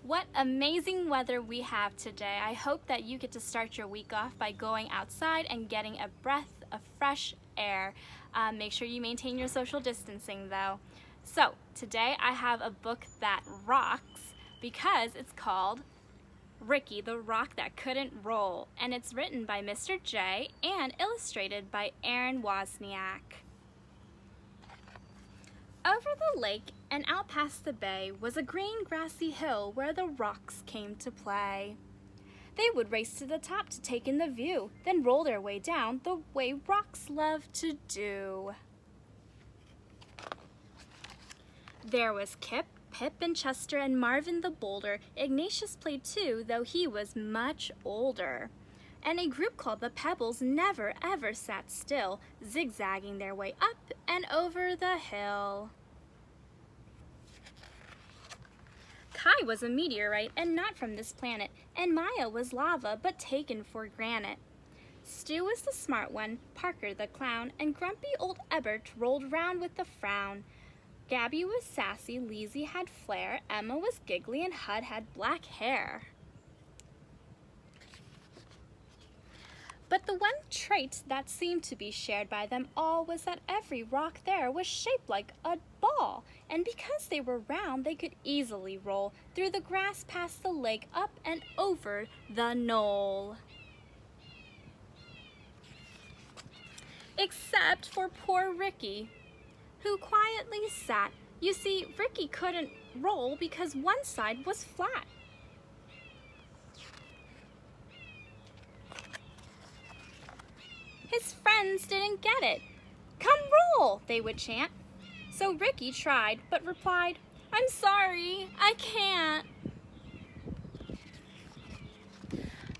What amazing weather we have today. I hope that you get to start your week off by going outside and getting a breath of fresh air. Make sure you maintain your social distancing though. So today I have a book that rocks because it's called Ricky, the Rock That Couldn't Roll, and it's written by Mr.Jay and illustrated by Aaron Wozniak. Over the lake and out past the bay was a green grassy hill where the rocks came to play. They would race to the top to take in the view, then roll their way down the way rocks love to do. There was Kip, Pip, and Chester, and Marvin the Boulder. Ignatius played too, though he was much older. And a group called the Pebbles never ever sat still, zigzagging their way up and over the hill. Kai was a meteorite and not from this planet, and Maya was lava but taken for granite. Stu was the smart one, Parker the clown, and grumpy old Ebert rolled round with a frown. Gabby was sassy, Lizzie had flair, Emma was giggly, and Hud had black hair. But the one trait that seemed to be shared by them all was that every rock there was shaped like a ball, and because they were round, they could easily roll through the grass past the lake, up and over the knoll. Except for poor Ricky, who quietly sat. You see, Ricky couldn't roll because one side was flat. His friends didn't get it. "Come roll," they would chant. So Ricky tried, but replied, "I'm sorry, I can't."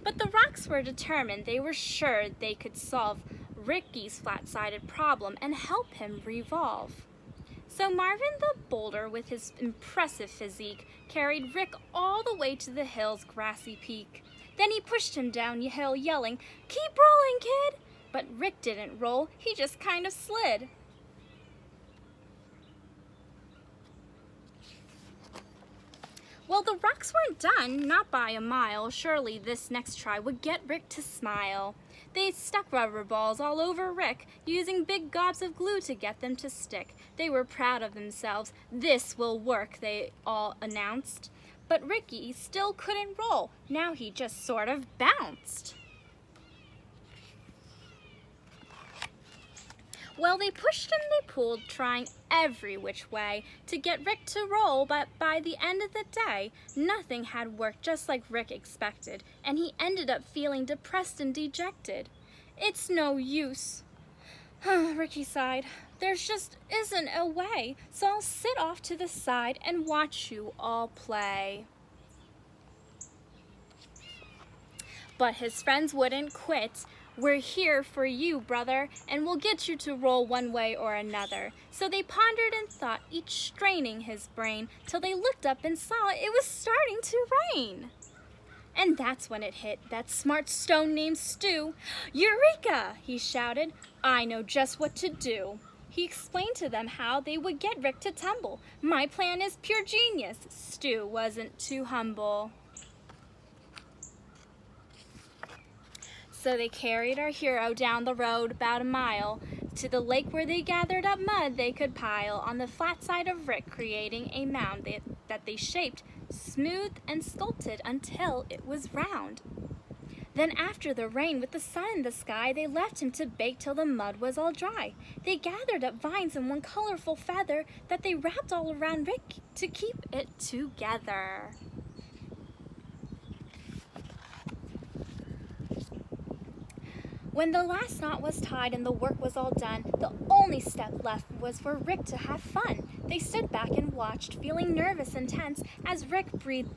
But the rocks were determined. They were sure they could solve Ricky's flat-sided problem and help him revolve. So Marvin the Boulder, with his impressive physique, carried Rick all the way to the hill's grassy peak. Then he pushed him down the hill, yelling, "Keep rolling, kid!" But Rick didn't roll, he just kind of slid. Well, the rocks weren't done, not by a mile. Surely this next try would get Rick to smile. They stuck rubber balls all over Rick, using big gobs of glue to get them to stick. They were proud of themselves. "This will work," they all announced. But Ricky still couldn't roll. Now he just sort of bounced. Well, they pushed and they pulled, trying every which way to get Rick to roll, but by the end of the day, nothing had worked just like Rick expected, and he ended up feeling depressed and dejected. "It's no use," Ricky sighed. "There just isn't a way, so I'll sit off to the side and watch you all play." But his friends wouldn't quit. "We're here for you, brother, and we'll get you to roll one way or another." So they pondered and thought, each straining his brain, till they looked up and saw it was starting to rain. And that's when it hit that smart stone named Stu. "Eureka!" he shouted. "I know just what to do." He explained to them how they would get Rick to tumble. "My plan is pure genius." Stu wasn't too humble. So they carried our hero down the road about a mile to the lake where they gathered up mud they could pile on the flat side of Rick, creating a mound that they shaped, smooth and sculpted until it was round. Then after the rain with the sun in the sky, they left him to bake till the mud was all dry. They gathered up vines and one colorful feather that they wrapped all around Rick to keep it together. When the last knot was tied and the work was all done, the only step left was for Rick to have fun. They stood back and watched, feeling nervous and tense, as Rick breathed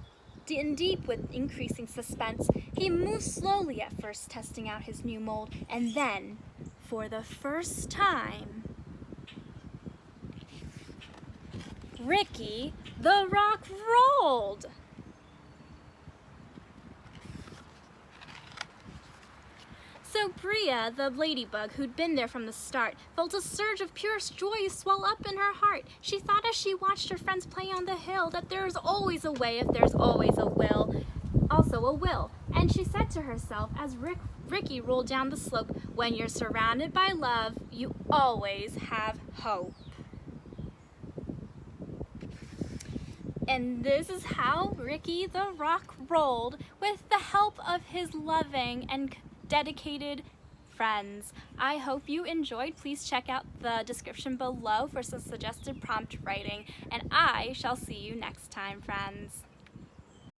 in deep with increasing suspense. He moved slowly at first, testing out his new mold, and then, for the first time, Ricky the Rock rolled! So Bria, the ladybug, who'd been there from the start, felt a surge of purest joy swell up in her heart. She thought as she watched her friends play on the hill that there's always a way if there's always a will. Also a will. And she said to herself as Ricky rolled down the slope, when you're surrounded by love, you always have hope. And this is how Ricky the Rock rolled with the help of his loving and dedicated friends. I hope you enjoyed. Please check out the description below for some suggested prompt writing, and I shall see you next time, friends.